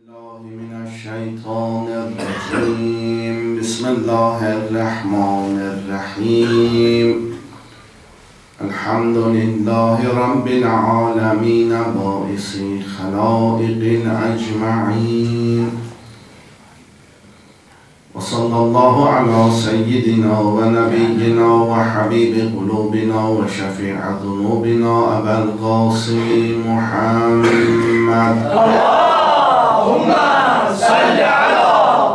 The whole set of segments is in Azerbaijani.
الله من الشيطان الرجيم. بسم الله الرحمن الرحيم. الحمد لله رب العالمين بائس خلائق الأجمعين، وصلى الله على سيدنا ونبينا وحبيب قلوبنا وشفيع ذنوبنا أبا القاسم محمد. اللهم صل على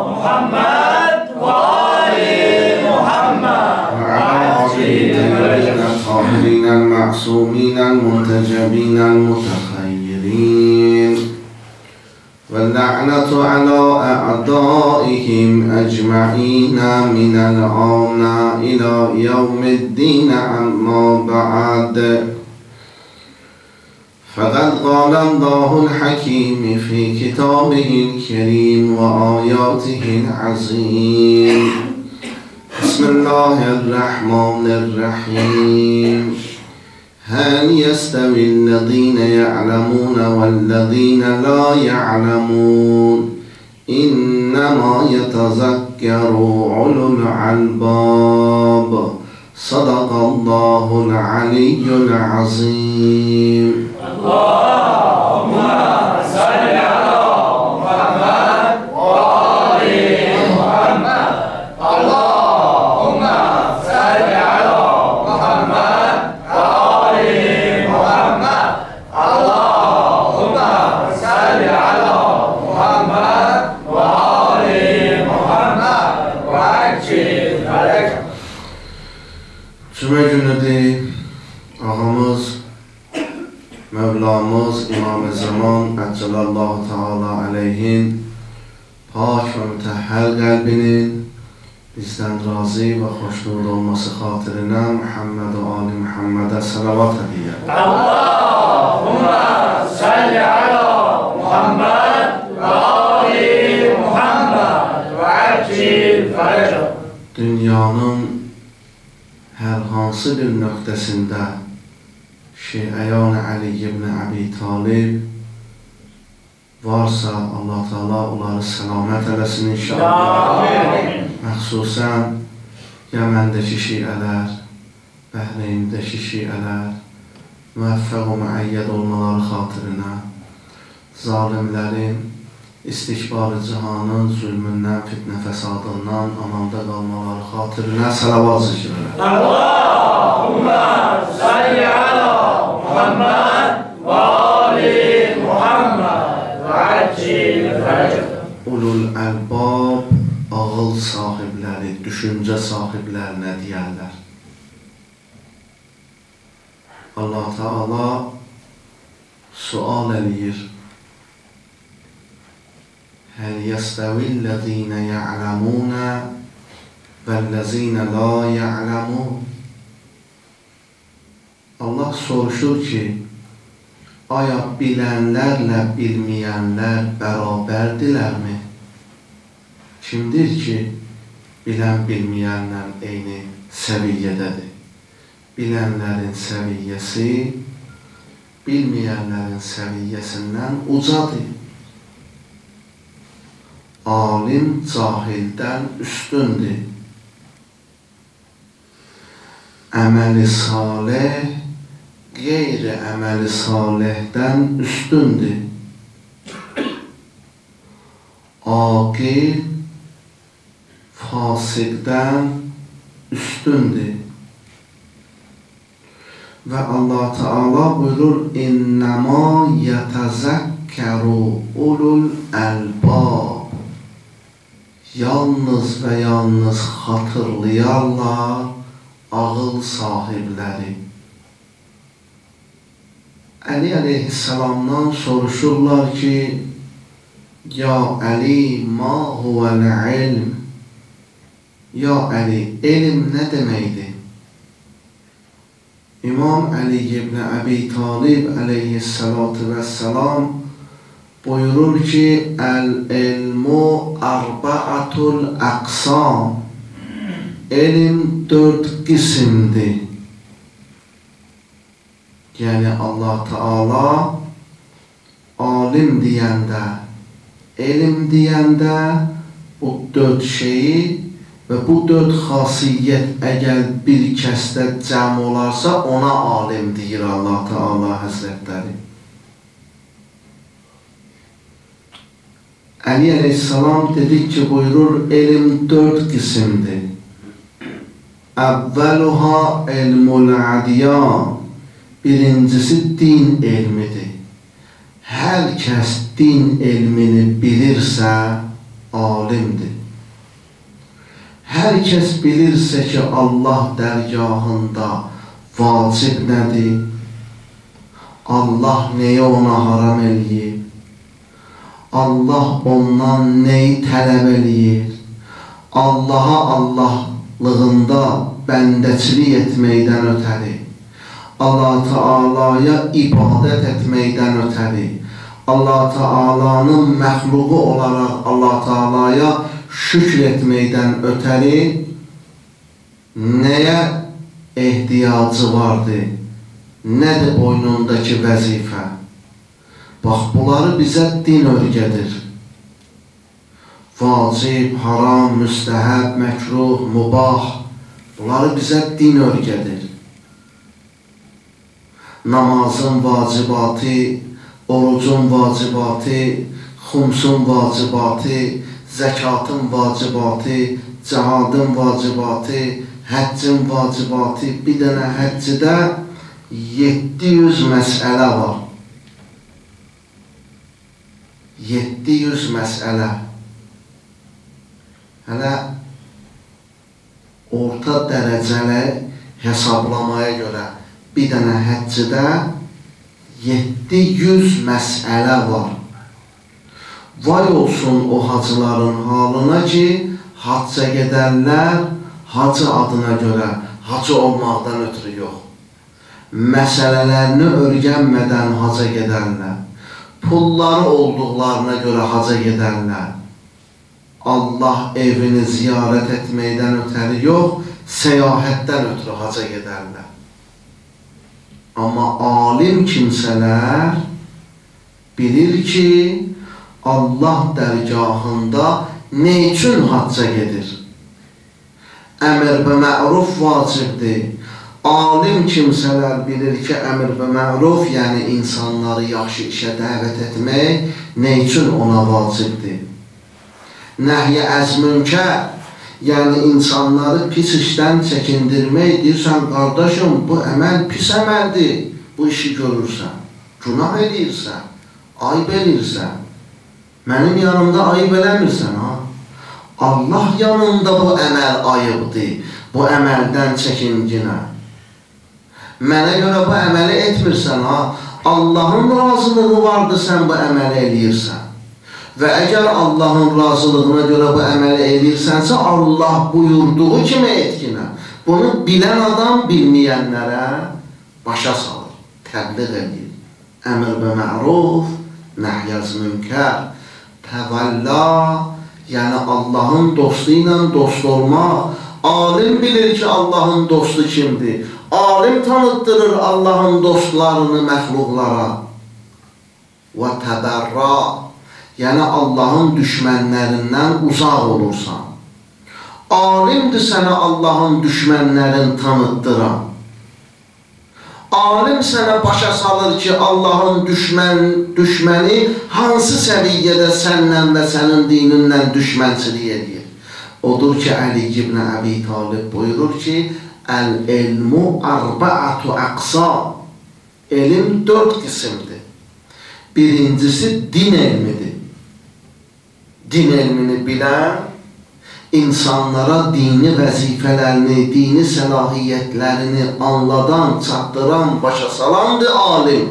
محمد وآل محمد وعلى آله الطاهرين المعصومين المنتجبين المتخيرين، واللعنة على أعدائهم أجمعين من الآن إلى يوم الدين. أما بعد، فقد قال الله الحكيم في كتابه الكريم وآياته العظيم. بسم الله الرحمن الرحيم. هل يستوي الذين يعلمون والذين لا يعلمون؟ إنما يتذكر أولو الألباب. صدق الله العلي العظيم. اللهم صل على محمد وآل محمد. اللهم صل على محمد وآل محمد. اللهم صل على محمد وآل محمد وعجل فرجه. Cuma günüdür ağamız, Mevlamız İmam-ı Zaman Əcəlallahu Teala aleyhin pak ve mütəhhəl qəlbinin bizden razı ve hoşnut olması xatirinə Muhammed ve Ali Muhammed'e salavat ediyyə. Allahumma salli ala Muhammed ve ali Muhammed ve acil faraca. Dünyanın hər hansı bir nöqtəsində Şeyh-Əyan Ali ibn Abi Talib varsa Allah Teala onları səlamət eləsin inşallah. Məxsusən Yəməndəki şiələr, Bəhreyndəki şiələr müvəffəq və müəyyəd olmaları xatirinə, zalimlərin istikbar-ı cihanın zülmündən, fitnə fəsadından amanda qalmaları xatirinə salavat zikr edək. Allahumma salli ala Muhammed ve ali Muhammed ve acil faraca. Ulul əlbab, ağıl sahibləri, düşüncə sahiblərinə deyərlər. Allah Teala sual eləyir. Həl yəstəvillezine ya'lamuna vəllezine la ya'lamun. Allah soruşur ki, aya bilənlərlə bilməyənlər bərabərdirlərmi? Kimdir ki, bilən bilməyənlə eyni səviyyədədir? Bilənlərin səviyyəsi, bilməyənlərin səviyyəsindən ucadır. Alim cahildən üstündür. Əməli salih qeyri əməli salihdən üstündür. Aqil fasiqdən üstündür. Və Allah Teala buyurur: İnnəmâ yetezekkeru ulul əlbab. Yalnız və yalnız xatırlayarlar ağıl sahibləri. Ali aleyhisselamdan soruşurlar ki, ya Ali, ma huvel ilm? Ya Ali, elm nə deməkdir? İmam Ali ibn Abi Talib aleyhissalatu vesselam buyurur ki, el-ilmu arba'atul aqsam. Elm 4 qismdir. Yəni Allah Teala alim deyəndə elm deyəndə bu 4 şeyi və bu 4 xasiyyət əgər bir kəsdə cəm olarsa, ona alim deyir Allah Teala Həzrətləri. Əli əleyhissalam dedik ki, buyurur, elm 4 qismdir. Əvvəluha elmul adiyan. Birincisi din elmidir. Hər kəs din elmini bilirsə, alimdir. Hər kəs bilirsə ki, Allah dərgahında vacib nədir? Allah nəyi ona haram eləyir? Allah ondan neyi tələb eləyir? Allaha Allahlığında bəndəçilik etməkdən ötəri, Allah Teala'ya ibadət etməkdən ötəri, Allah Teala'nın məxluqu olaraq Allah Teala'ya şükr etməkdən ötəri nəyə ehtiyacı vardır? Nədir boynundakı vəzifə? Bax, bunları bizə din öyrədir. Vacib, haram, müstəhəb, məkruh, mubah, bunları bizə din öyrədir. Namazın vacibatı, orucun vacibatı, xumsun vacibatı, zəkatın vacibatı, cihadın vacibatı, həccin vacibatı, bir dənə həccidə 700 məsələ var. 700 məsələ. Hələ orta dərəcəli hesablamaya görə bir dənə həccidə 700 məsələ var. Vay olsun o hacıların halına ki, hacca gedərlər, hacı adına görə, hacı olmaqdan ötürü yox. Məsələlərini öyrənmədən haca gedərlər. Pulları olduqlarına görə haca gedərlər. Allah evini ziyarət etməkdən ötəri yox, səyahətdən ötürü haca gedərlər. Amma alim kimsələr bilir ki, Allah dərgahında nə üçün hacca gedir? Əmr və məruf vacibdir. Alim kimsələr bilir ki, əmr və məruf, yəni insanları yaxşı işə dəvət etmək, nə üçün ona vacibdir? Nəhyə əz-münkər, yəni insanları pis işdən çəkindirmək, deyirsən, qardaşım, bu əməl pis əməldir, bu işi görürsən, günah eləyirsən, ayıb eləyirsən, mənim yanımda ayıb eləmirsən, ha? Allah yanında bu əməl ayıbdır, bu əməldən çəkinginə. Mənə görə bu əməli etmirsən, ha? Allahın razılığı vardır, sən bu əməli eləyirsən. Və əgər Allahın razılığına görə bu əməli edirsənsə, Allah buyurduğu kimi etkinə. Bunu bilən adam bilməyənlərə başa salır, təbliğ edir. Əmr və məruf, nəhyəz münkər, təvəlla, yəni Allahın dostu ilə dost olmaq. Alim bilir ki, Allahın dostu kimdir. Alim tanıtdırır Allahın dostlarını məxluqlara. Və təbərra, yəni Allahın düşmənlərindən uzaq olursan. Alimdir sənə Allahın düşmənlərini tanıtdıran. Alim sənə başa salır ki, Allahın düşməni hansı səviyyədə səndən və sənin dinindən düşmənçilik edir. Odur ki, Əli ibn Əbi Talib buyurur ki, Əl-ilmu arba'atu əqsam. Elm 4 qismdir. Birincisi din elmidir. Din elmini bilən, insanlara dini vəzifələrini, dini səlahiyyətlərini anladan, çatdıran, başa salandır alim.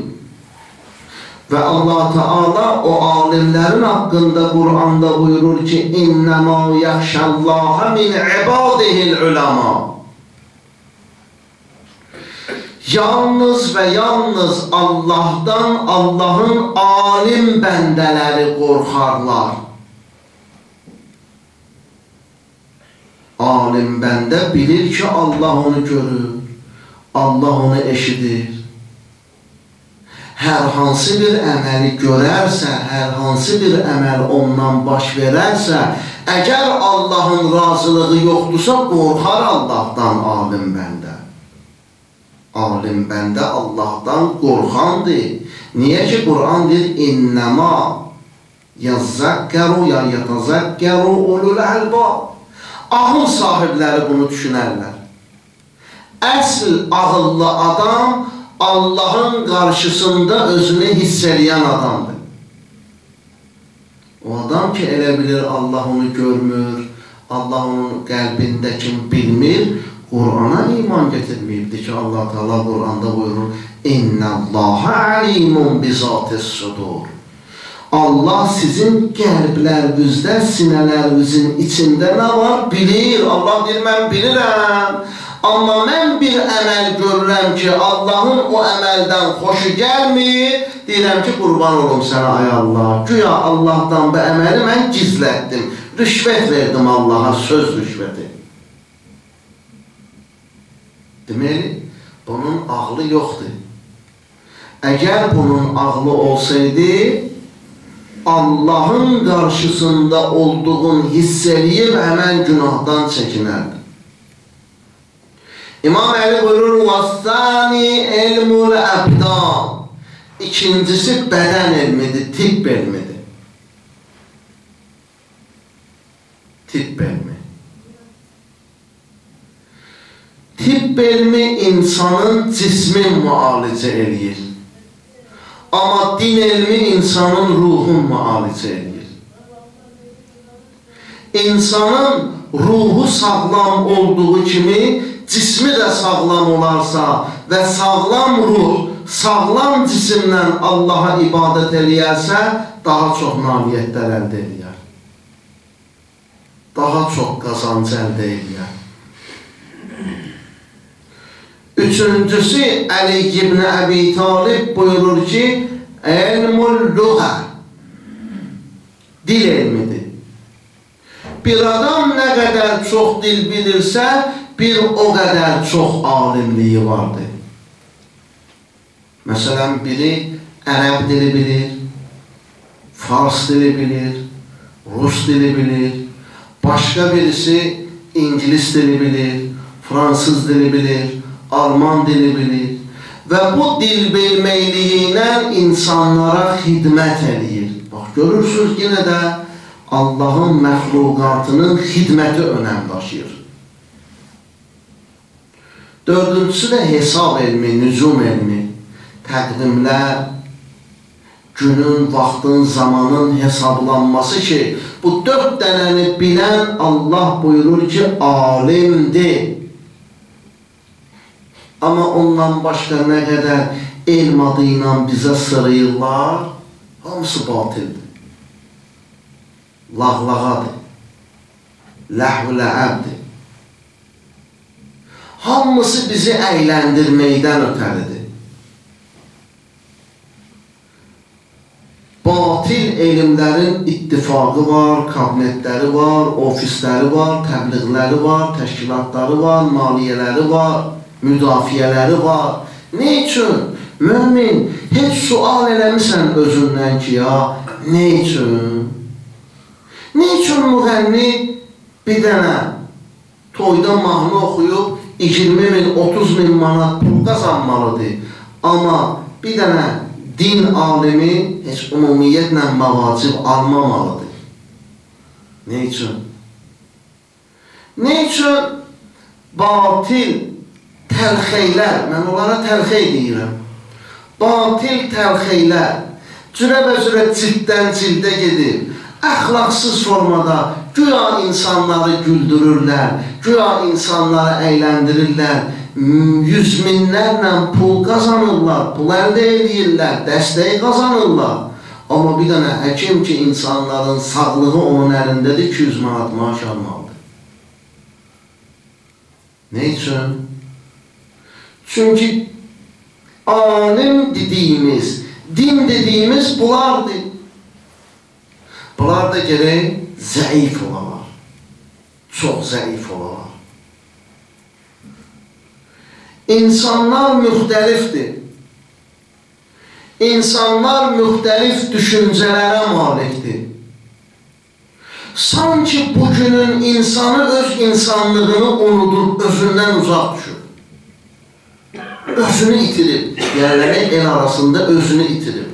Və Allah Teala o alimlərin haqqında Qur'anda buyurur ki, İnnəmə yaxşəllaha min ibadihil uləma. Yalnız və yalnız Allahdan, Allahın alim bəndələri qorxarlar. Alim bəndə bilir ki, Allah onu görür, Allah onu eşidir. hər hansı bir əməli görərsə, hər hansı bir əməl ondan baş verərsə, əgər Allahın razılığı yoxdursa, qorxar Allahdan alim bəndə. Alim bəndə Allahdan qorxandır. Niyə ki, Quran deyir, İnnəma yazzəkkəru ya yatazəkkəru ulul əlbab. Ağıl sahibləri bunu düşünərlər. Əsl ağıllı adam Allahın qarşısında özünü hiss eləyən adamdır. O adam ki, elə bilir Allah onu görmür, Allah onun qəlbindəkini bilmir, Qur'ana iman getirməyibdir ki, Allah Teala Qur'anda buyurur, İnnəllâhə alimun bizatis sudur. Allah sizin qəlblərinizdə, sinələrinizin içində nə var? Bilir. Allah deyir, mən bilirəm. Amma mən bir əməl görürəm ki, Allahın o əməldən xoşu gəlmir. Deyirəm ki, qurban olum sənə, ay Allah. Güya Allahdan bu əməli mən gizlətdim. Rüşvət verdim Allaha, söz rüşvəti. Deməli, bunun ağlı yoxdur. Əgər bunun ağlı olsaydı, Allahın qarşısında olduğun hiss eləyib həmən günahdan çəkinərdi. İmam Əli buyurur, وَالثَّانِ عِلْمُ الْأَبْدَانِ. İkincisi bədən elmidir, tibb elmidir. Tibb elmi. Tibb elmi insanın cismin müalicə eləyir. Amma din elmi insanın ruhun müalicə eləyir. İnsanın ruhu sağlam olduğu kimi cismi də sağlam olarsa və sağlam ruh, sağlam cisimlə Allaha ibadət eləyərsə, daha çox nailiyyətlər əldə eləyər. Daha çox qazanc əldə eləyər. Üçüncüsü, Əli ibn Əbi Talib buyurur ki, elmul lüğə, dil elmidir. Bir adam nə qədər çox dil bilirsə, bir o qədər çox alimliyi vardır. Məsələn, biri ərəb dili bilir, fars dili bilir, rus dili bilir, başqa birisi İngilis dili bilir, fransız dili bilir, Alman dili bilir və bu dil bilməkliyi ilə insanlara xidmət eləyir. Bax, görürsünüz, yenə də Allahın məxluqatının xidməti önəm daşıyır. Dördüncüsü də hesab elmi, nüzum elmi, təqvimlər, günün, vaxtın, zamanın hesablanması ki, bu dörd dənəni bilən Allah buyurur ki, alimdir. Amma ondan başqa nə qədər elm adı ilə bizə sırayırlar, hamısı batildir. Lağlağadır, ləhv-ləəbdir. Hamısı bizi əyləndirməkdən ötəridir. Batil elmlərin ittifaqı var, kabinetləri var, ofisləri var, təbliğləri var, təşkilatları var, maliyyələri var, müdafiələri var. Ne üçün? Mümin, heç sual eləmirsən özündən ki, ya, ne üçün? Ne üçün müğənni bir dənə toyda mahnı oxuyub 20 min, 30 min manat pul qazanmalıdır. Amma bir dənə din alimi heç ümumiyyətlə mavacib almamalıdır. Ne üçün? Ne üçün batil təlxeylər, mən onlara təlxey deyirəm, batil təlxeylər, cürəbə-cürə cilddən cildə gedib, əxlaqsız formada güya insanları güldürürlər, güya insanları əyləndirirlər, yüz minlərlə pul qazanırlar, pul əldə edirlər, dəstək qazanırlar. Amma bir dənə həkim ki, insanların sağlığı onun əlindədir, 200 manat maaş almalıdır. Ne üçün? Çünki alim dediyimiz, din dediyimiz bunlardır. Bunlar da gərək zəif olalar, çox zəif olalar. İnsanlar müxtəlifdir. İnsanlar müxtəlif düşüncələrə malikdir. Sanki bugünün insanı öz insanlığını unudur, özündən uzaq düşür. Özünü itirib, yəni el arasında özünü itirib.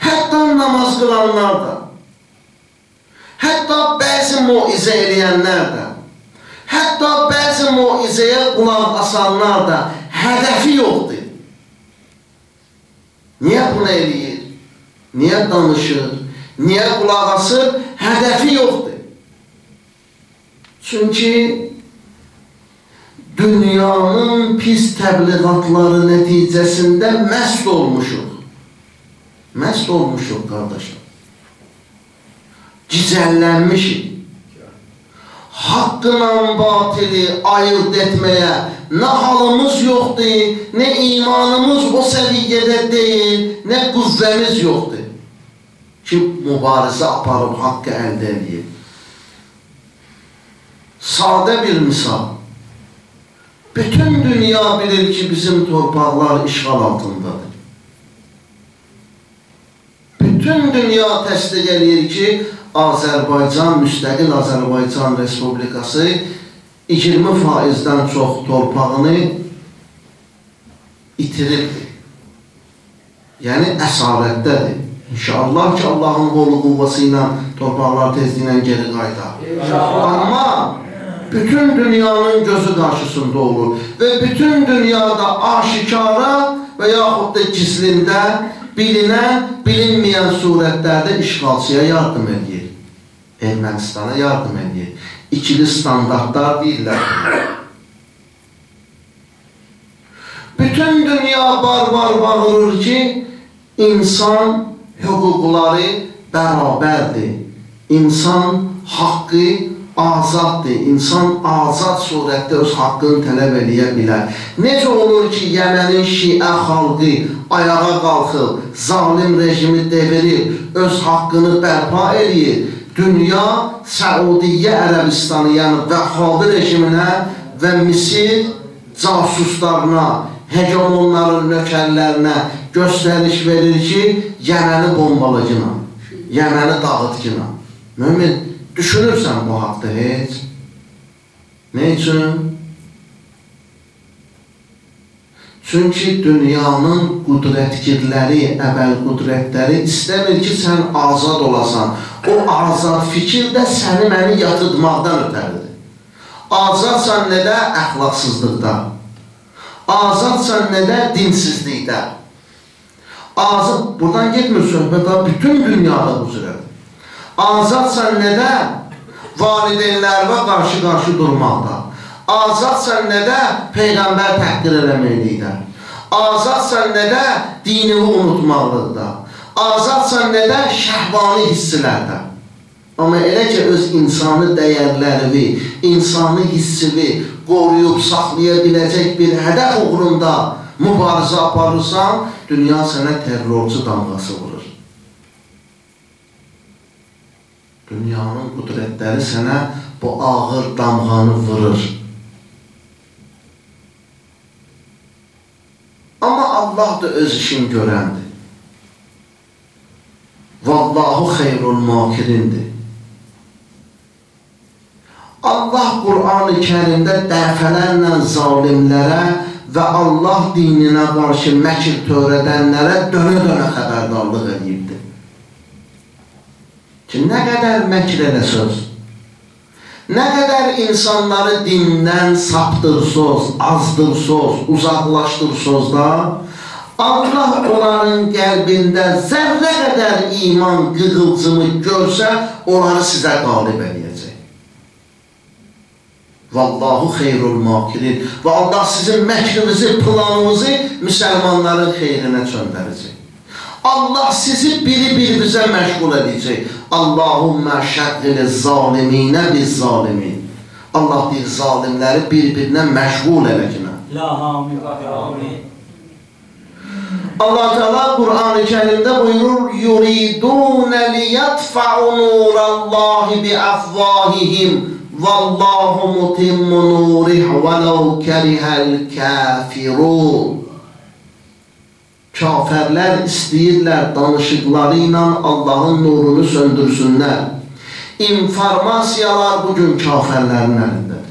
Hətta namaz qılanlar da, hətta bəzi muizə eləyənlər də, hətta bəzi muizəyə qulaq asanlar da hədəfi yoxdur. Niyə bunu eləyir? Niyə danışır? Niyə qulaq asır? Hədəfi yoxdur. Çünki dünyanın pis təbliğatları nəticəsində məst olmuşuq. Məst olmuşuq, qardaşlar. Gicəllənmişik. Haqqla batili ayırt etməyə nə halımız yoxdur, nə imanımız o səviyyədə deyil, nə qüvvəmiz yoxdur ki, mübarizə aparıb haqqı əldə edəyib. Sadə bir misal. Bütün dünya bilir ki, bizim torpaqlar işğal altındadır. Bütün dünya təsdiq edir ki, Azərbaycan, müstəqil Azərbaycan Respublikası 20%-dən çox torpağını itiribdir. Yəni, əsarətdədir. İnşallah ki, Allahın qolu quvvası ilə torpaqlar tezliyə geri qaytar. Amma bütün dünyanın gözü qarşısında olur və bütün dünyada aşikara və yaxud da gizlində bilinən, bilinməyən surətlərdə işğalçıya yardım edir. Ermənistana yardım edir. İkili standartlar deyirlər. Bütün dünya barbar bağırır ki, insan hüquqları bərabərdir. İnsan haqqı azaddır. İnsan azad surətdə öz haqqını tələb edə bilər. Necə olur ki, Yəmənin Şiə xalqı ayağa qalxıb, zalim rejimi devirib, öz haqqını bərpa edir. Dünya Səudiyyə Ərəbistanı, yəni Vəhhabi rejiminə və Misir casuslarına, hegemonların nökərlərinə göstəriş verir ki, Yəməni bombalıcına, Yəməni dağıtcına. Mümin, düşünürsən bu haqda heç? Ne üçün? Çünki dünyanın qudrətgirləri, əvvəl qudrətləri istəmir ki, sən azad olasan. O azad fikir də səni məni yatırtmaqdan ötəridir. Azadsan nədə? Əxlaqsızlıqda. Azadsan nədə? Dinsizlikdə. Azad, buradan getmir söhbət, bütün dünyada bu sürədir. Azadsan nədə? Valideynlərə qarşı durmaqda. Azadsan nədə? Peyğəmbər təhqir eləməklikdə. Azadsan nədə? Dinini unutmaqlıqda. Azadsan nədə? Şəhvani hissilərdə. Amma elə ki, öz insani dəyərlərini, insani hissini qoruyub, saxlaya biləcək bir hədəf uğrunda mübarizə aparırsan, dünya sənə terrorcu damğası vurur. Dünyanın qudrətləri sənə bu ağır damğanı vurur. Amma Allah da öz işin görəndir. Vallahu xeyrul makirindir. Allah Qur'an-ı Kərimdə dəfələrlə zalimlərə və Allah dininə qarşı məkir törədənlərə dönə-dönə xəbərdarlıq edibdir. Ki, nə qədər məkir edəsiz, nə qədər insanları dindən saptırsız, azdırsız, uzaqlaşdırsız da, Allah onların qəlbində zərrə qədər iman qığılcımı görsə, onları sizə qalib edəcək. Vallahu xeyrul makirin. Və Allah sizin məkrinizi, planınızı müsəlmanların xeyrinə çöndərəcək. Allah sizi biri-birimizə məşğul edəcək. Allahümmə şəqqili zaliminə biz zalimin. Allah deyir, zalimləri bir-birinə məşğul eləkinə. La amin, amin. Allah Teala Kur'an-ı Kerim'de buyurur yuridun liyatfa'u nurallahi bi afvahihim vallahu mutimmu nurih velev kerihel kafirun. Kafirlər istəyirlər danışıqları ilə Allahın nurunu söndürsünlər. İnformasiyalar bugün kafirlərin əlindədir.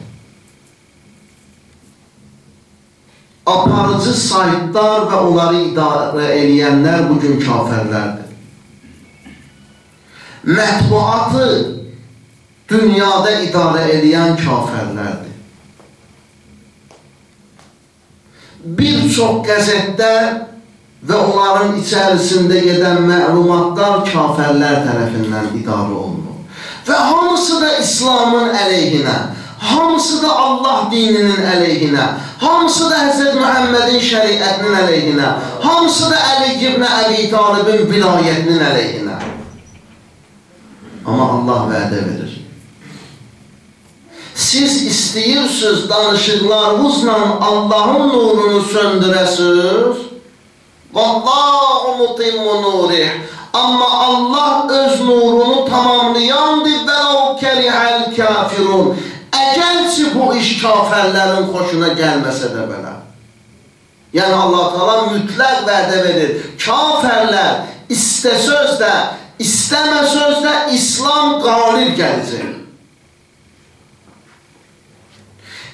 Aparıcı saytlar və onları idarə eləyənlər bugün kafirlərdir. Mətbuatı dünyada idarə eləyən kafirlərdir. Bir çox qəzetlər və onların içərisində gedən məlumatlar kafirlər tərəfindən idarə olunur. Və hamısı da İslamın əleyhinə, hamısı da Allah dininin əleyhinə, hamısı da Hz. Muhammedin şəriətinin əleyhinə, hamısı da Əli ibn Əbi Talibin vilayətinin əleyhinə. Amma Allah vədə verir. Siz istəyirsiniz danışıqlarınızla Allahın nurunu söndürəsiniz. Vallahu mutimmu nurih. Amma Allah öz nurunu tamamlayandır və o kərihəl kafirun. Əgərçi bu iş kafirlərin xoşuna gəlməsə də belə. Yəni Allah Teala mütləq vədə verir. Kafirlər istəsöz də, istəməsöz də İslam qalib gələcək.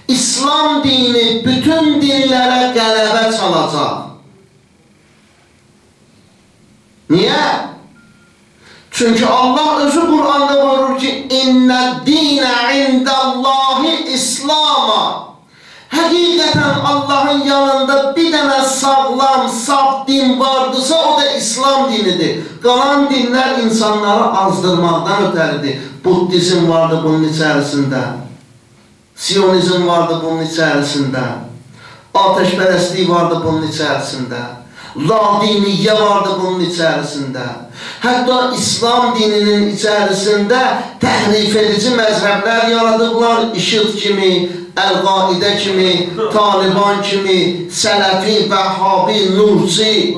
İslam dini bütün dinlərə qələbə çalacaq. Niyə? Çünki Allah özü Qur'anda buyurur ki, İnnə dinə indəllahi İslama. Həqiqətən Allahın yanında bir dənə sağlam, saf din vardısa, o da İslam dinidir. Qalan dinlər insanları azdırmaqdan ötəridir. Buddizm vardı bunun içərisində. Siyonizm vardı bunun içərisində. Ateşpərəstlik vardı bunun içərisində. Ladiniyyə vardı bunun içərisində. Hətta İslam dininin içərisində təhrif edici məzhəblər yaradıblar. İşid kimi, Əl-Qaidə kimi, Taliban kimi, Sələfi, Vəhhabi, Nursi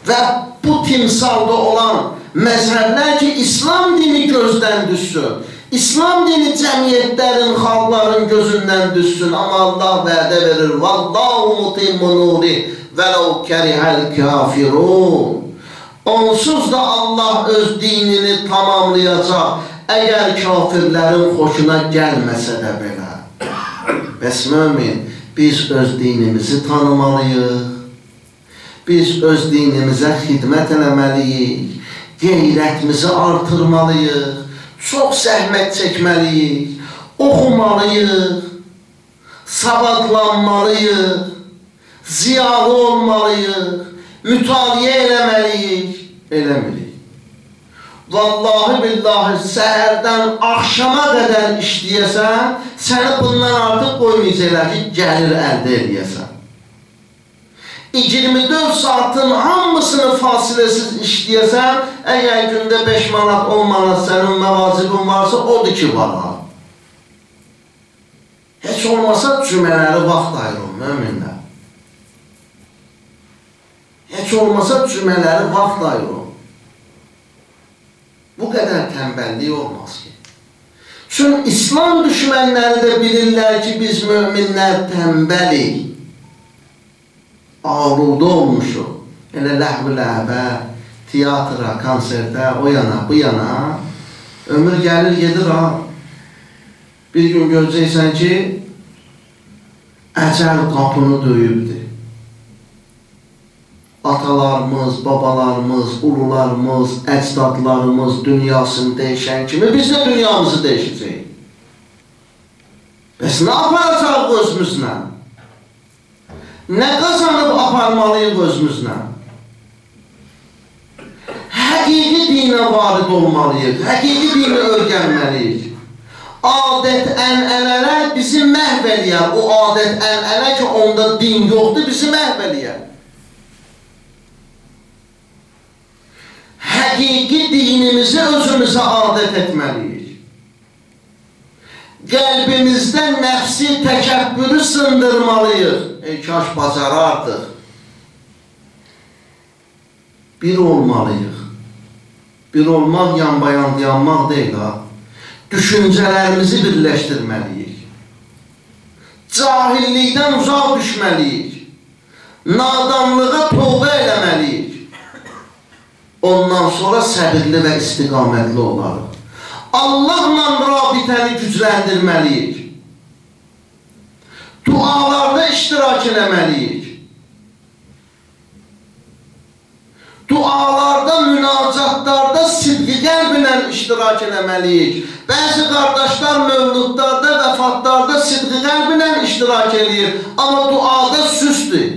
və bu timsalda olan məzhəblər ki, İslam dini gözdən düşsün. İslam dini cəmiyyətlərin, xalqların gözündən düşsün. Amma Allah vədə verir. Vallahu mutimmu nurih vələv kərihəl kafirun. Onsuz da Allah öz dinini tamamlayacaq. Əgər kafirlərin xoşuna gəlməsə də belə. Bəs mömin, biz öz dinimizi tanımalıyıq. Biz öz dinimizə xidmət eləməliyik. Qeyrətimizi artırmalıyıq. Çox zəhmət çəkməliyik, oxumalıyıq, savadlanmalıyıq, ziyalı olmalıyıq, mütaliə eləməliyik, eləmirik. Vallahi billahi səhərdən axşama qədər işləyəsən, səni bundan artıq qoymayacaqlar ki, gəlir əldə eləyəsən. 24 saatın hamısını fasiləsiz işləyəsən, əgər gündə 5 manat, 10 manat sənin məvacibin varsa, odur ki, var. Heç olmasa cümələri vaxt ayırın, möminlər. Heç olmasa cümələri vaxt ayırın. Bu qədər tənbəllik olmaz ki. Çünki İslam düşmənləri də bilirlər ki, biz möminlər tənbəlik. Ağrıda olmuşuq. Elə ləhv-ləhbə, teatra, konsertə, o yana, bu yana. Ömür gəlir, gedir ha. Bir gün görəcəksən ki, əcəl qapını döyübdür. Atalarımız, babalarımız, ulularımız, əcdadlarımız dünyasını dəyişən kimi biz də dünyamızı dəyişəcəyik. Bəs nə aparacaq özümüzlə? Nə qazanıb aparmalıyıq özümüzlə? Həqiqi dinə varid olmalıyıq, həqiqi dinə öyrənməliyik. Adət, ənənələr bizi məhv eləyər. O adət, ənənə ki, onda din yoxdur, bizi məhv eləyər. Həqiqi dinimizi özümüzə adət etməliyik. Qəlbimizdə nəfsi təkəbbürü sındırmalıyıq. Kaş bacarardıq. Bir olmalıyıq. Bir olmaq yanbayan yanmaq deyil ha. Düşüncələrimizi birləşdirməliyik. Cahillikdən uzaq düşməliyik. nadanlığa tövbə eləməliyik. Ondan sonra səbirli və istiqamətli olarıq. Allahla rabitəni gücləndirməliyik. Dualarda iştirak eləməliyik. Dualarda, münacatlarda sidqi qəlblə iştirak eləməliyik. Bəzi qardaşlar mövludlarda, vəfatlarda sidqi qəlblə iştirak edir, amma duada süsdür.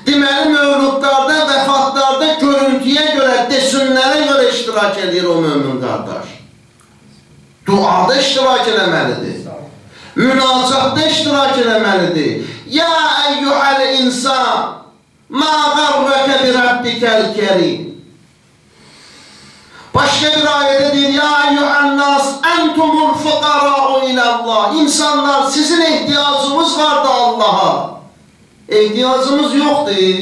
Deməli, mövludlarda, vəfatlarda görüntüyə görə, desinlərə görə iştirak edir o mömin qardaş. Duada iştirak eləməlidir. Münacatda iştirak eləməlidir. Ya əyyuhəl insan, mə qarrəkə bi Rabbikəl kərim. Başqa bir ayədə deyir, ya əyyuhəl nas, əntumul fuqara'u iləllah. İnsanlar, sizin ehtiyacınız vardı Allaha. Ehtiyacımız yoxdur.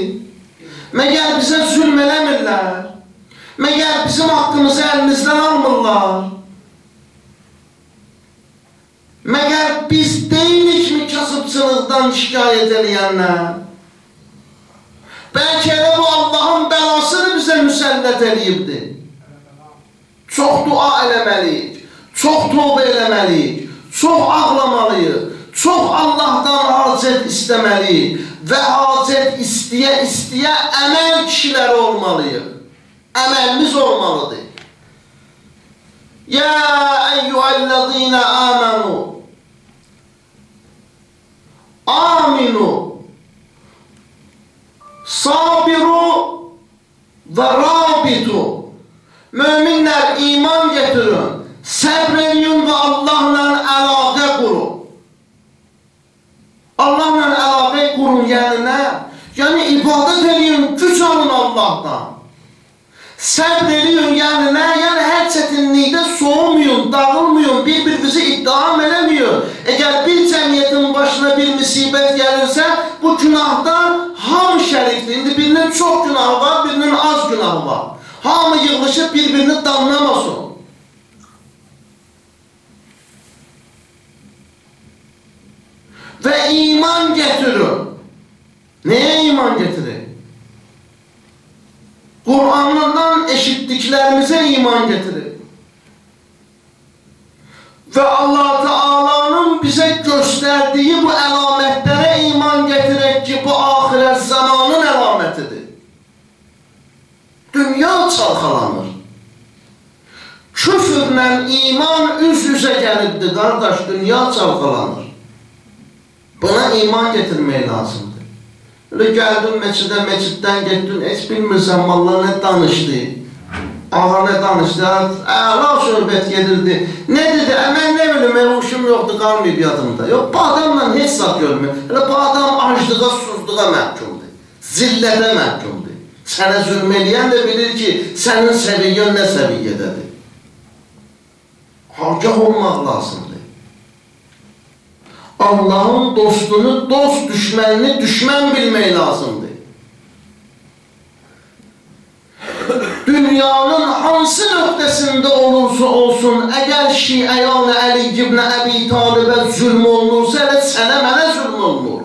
Məgər bizə zülm eləmirlər? Məgər bizim haqqımızı əlimizdən almırlar? Məgər biz deyilikmi kasıbçılıqdan şikayət eləyənlər? Bəlkə elə bu Allahın bəlasını bizə müsəllət eləyibdir. Çox dua eləməliyik, çox tövbə eləməliyik, çox ağlamalıyıq, çox Allahdan hacət istəməliyik və hacət istəyə əməl kişiləri olmalıyıq. Əməlimiz olmalıdır. Ya eyyühəl-ləzīnə əmənu aminu sabiru və rabitu. Möminlər iman getirin, səbr edin və Allahla əlaqə qurun. Allahla əlaqə qurun, yəni nə? Yəni ibadət edin, güc alın Allahdan. Səbr edin, yəni nə? Yəni hər çətinlikdə soğumayın, dağılmayın, bir-birinizi ittiham eləməyin. Əgər bir cəmiyyətin başına bir müsibət gəlirsə, bu günahdan hamı şərikdir. İndi birinin çox günahı var, birinin az günahı var. Hamı yığılışıb bir-birini damlamasın. Və iman getirin. Nəyə iman getirin? Qur'andan eşitdiklərimizə iman getirin. Və Allah Teala'nın bizə göstərdiyi bu əlamətlərə iman getirək ki, bu axirət zamanın əlamətidir. Dünya çalxalanır. Küfrlə iman üz-üzə gəlibdir, qardaş, dünya çalxalanır. Buna iman getirmək lazımdır. Öyle gəldin meçidə, meçiddən getdin, heç bilmirsən, Allah nə danışdı? Ağa nə danışdı? Əla söhbət gedirdi. Nə dedi? Mən nə bilim, huşum yoxdur, qalmayıb yadımda. Yox, bu adamla heç saat görmür. Bu adam aclığa, susluğa məhkumdur. Zillətə məhkumdur. Sənə zülm eləyən də bilir ki, sənin səviyyən nə səviyyədədir. Hagah olmaq lazımdır. Allahın dostunu dost, düşmənini düşmən bilmək lazımdır. Dünyanın hansı nöqtəsində olursa olsun, əgər Şiəyan Əli ibn Əbi Talibə zülm olunursa, elə sənə, mənə zülm olunur.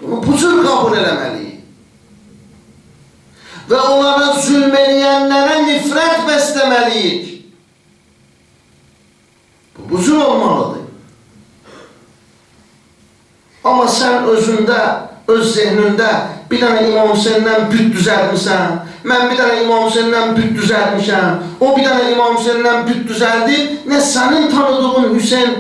Bunu bu cür qəbul eləməliyik. Və onlara zülm eləyənlərə nifrət bəsləməliyik. Bu cür olmalıdır. Amma sən özündə, öz zehnində bir dənə İmam Hüseyndən büt düzəltmişsən, mən bir dənə İmam Hüseyndən büt düzəltmişəm, o bir dənə İmam Hüseyndən büt düzəldi, nə sənin tanıdığın Hüseyin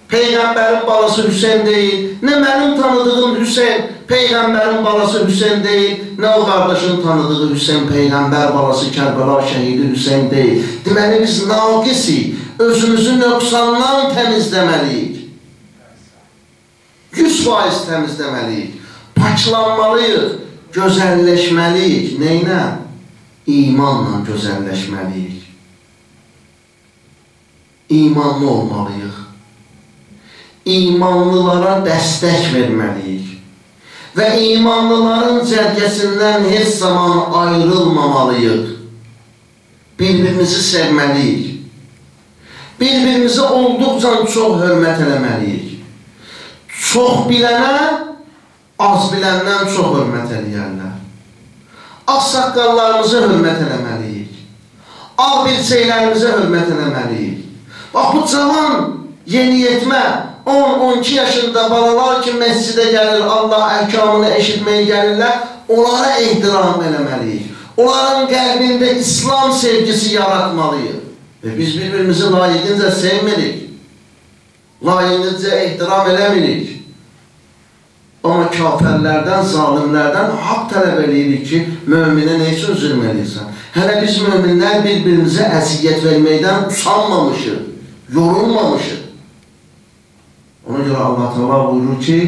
Peyğəmbərin balası Hüseyin deyil, nə mənim tanıdığım Hüseyin Peyğəmbərin balası Hüseyin deyil, nə o qardaşın tanıdığı Hüseyin Peyğəmbər balası Kərbəla şəhidi Hüseyin deyil. Deməli, biz naqisik, özümüzü nöqsandan təmizləməliyik. 100% təmizləməliyik, paklanmalıyıq, gözəlləşməliyik. Neynə? İmanla gözəlləşməliyik. İmanlı olmalıyıq. İmanlılara dəstək verməliyik. Və imanlıların cərgəsindən heç zaman ayrılmamalıyıq. Bir-birimizi sevməliyik. Bir-birimizi olduqca çox hörmət eləməliyik. Çox bilənə az biləndən çox hörmət eləyərlər. Az saqqallarımıza hörmət eləməliyik. Ağ bircəklərimizə hörmət eləməliyik. Bax, bu cavan yeniyetmə 10-12 yaşında balalar ki, məscidə gəlir, Allah əhkamını eşitməyə gəlirlər, onlara ehtiram eləməliyik. Onların qəlbində İslam sevgisi yaratmalıyıq. Ve biz birbirimizi layıqınca sevmirik. Layıqınca ehtiram eləmirik. Amma kafirlərdən, zalimlərdən haqq tələb eləyirik ki, möminə nə üçün zülm edirsən? Hələ biz möminlər bir-birimizə əziyyət verməkdən usanmamışıq, yorulmamışıq. Ona görə Allah Teala buyurur ki,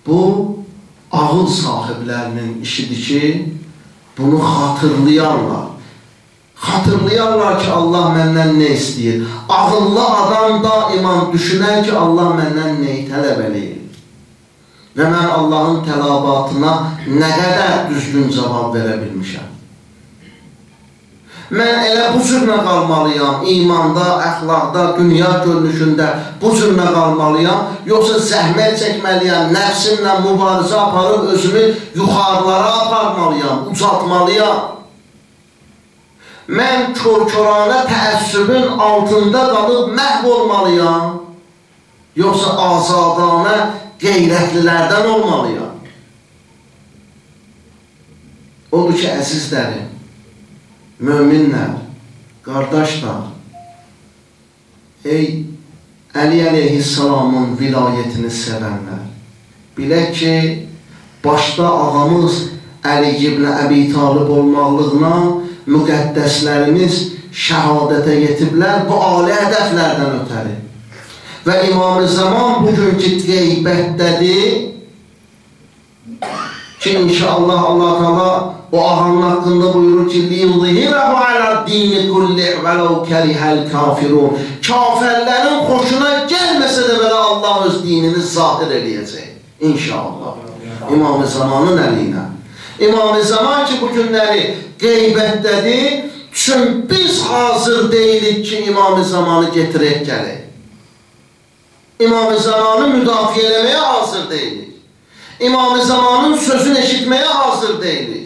bu ağıl sahiblərinin işidir ki, bunu xatırlayarlar. Xatırlayarlar ki, Allah məndən nə istəyir? Ağıllı adam daima düşünər ki, Allah məndən nəyi tələb eləyir? Və mən Allahın tələbatına nə qədər düzgün cavab verə bilmişəm. Mən elə bu cürlə qalmalıyam, imanda, əxlaqda, dünya görünüşündə bu cürlə qalmalıyam, yoxsa zəhmət çəkməliyəm, nəfsimlə mübarizə aparıb özümü yuxarılara aparmalıyam, ucaltmalıyam. Mən kör-körana təəssübün altında qalıb məhv olmalıyam, yoxsa azadana qeyrətlilərdən olmalıyam. Odur ki, əzizlərim, möminlər, qardaşlar, ey Əli əleyhissalamın vilayətini sevənlər, bilək ki, başda ağamız Əli ibn Əbi Talib olmaqlığına müqəddəslərimiz şəhadətə yetiblər bu ali hədəflərdən ötəri. Və İmam-ı Zaman bugünkü qeybətdədir ki, inşallah Allah Teala o ağanın haqqında buyurur ki, لِيُظْهِرَهُ عَلَى الدِّينِ كُلِّهِ وَلَوْ كَرِهَ الْكَافِرُونَ Kafirlərin xoşuna gəlməsə də belə Allah öz dinini zahir eləyəcək. İnşallah. İmam-ı Zamanın əlinə. İmam-ı Zaman ki, bu günləri qeybətdədir, çünki biz hazır deyilik ki, İmam-ı Zamanı getirək gələk. İmam-ı Zamanı müdafiə eləməyə hazır deyilik. İmam-ı Zamanın sözünü eşitməyə hazır deyilik.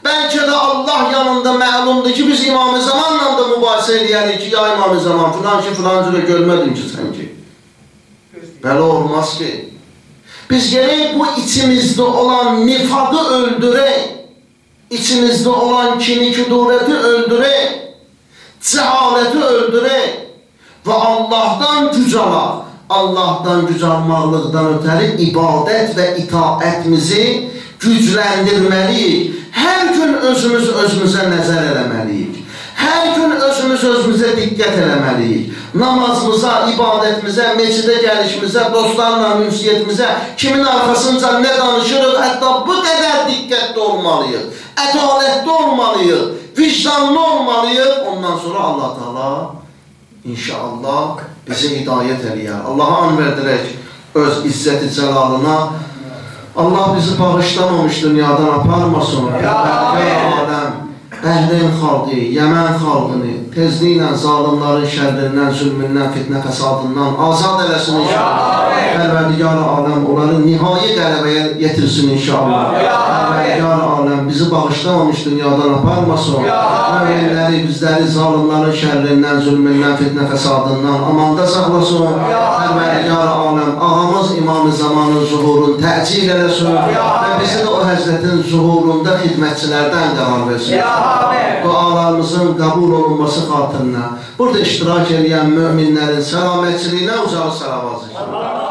Bəlkə də Allah yanında məlumdur ki, biz İmam-ı Zamanla da mübahisə eləyərik ki, ya İmam-ı Zaman, filan ki, filan cürə görmədin ki, sən ki. Belə olmaz ki. Biz gerek bu içimizdə olan nifadı öldürək, içimizdə olan kini, küdurəti öldürək, cəhaləti öldürək və Allahdan güc alaq. Allahdan güc almaqlıqdan ötəri ibadət və itaətimizi gücləndirməliyik. Hər gün özümüzə nəzər eləməliyik. Hər gün özümüzə diqqət eləməliyik. Namazımıza, ibadətimizə, mecidə gəlişimizə, dostlarla ünsiyyətimizə, kimin arxasınca nə danışırıq, hətta bu qədər diqqətli olmalıyıq, ədalətli olmalıyıq, vicdanlı olmalıyıq. Ondan sonra Allah Teala İnşallah bizi hidayət eləyər. Allaha an verdirək öz izzət-i cəlalına. Allah bizi bağışlamamış dünyadan aparmasın. Əhlim xalqı, Yəmən xalqını tezliklə zalimlərin şərrindən, zülmündən, fitnə fəsadından azad eləsin inşallah. Pərverdigar aləm onları nihai qələbəyə yetirsin inşallah. Pərverdigar aləm bizi bağışlamamış dünyadan aparmasın. Möminləri, bizləri zalimlərin şərrindən, zülmündən, fitnə fəsadından amanda saxlasın. Pərverdigar aləm ağamız İmam-ı Zamanın zuhurunu təcil eləsin və bizi də o həzrətin zuhurunda xidmətçilərdən qərar versin. Dualarımızın qəbul olunması xatirinə burada iştirak edən möminlərin səlamətçiliyinə ucalı salavat.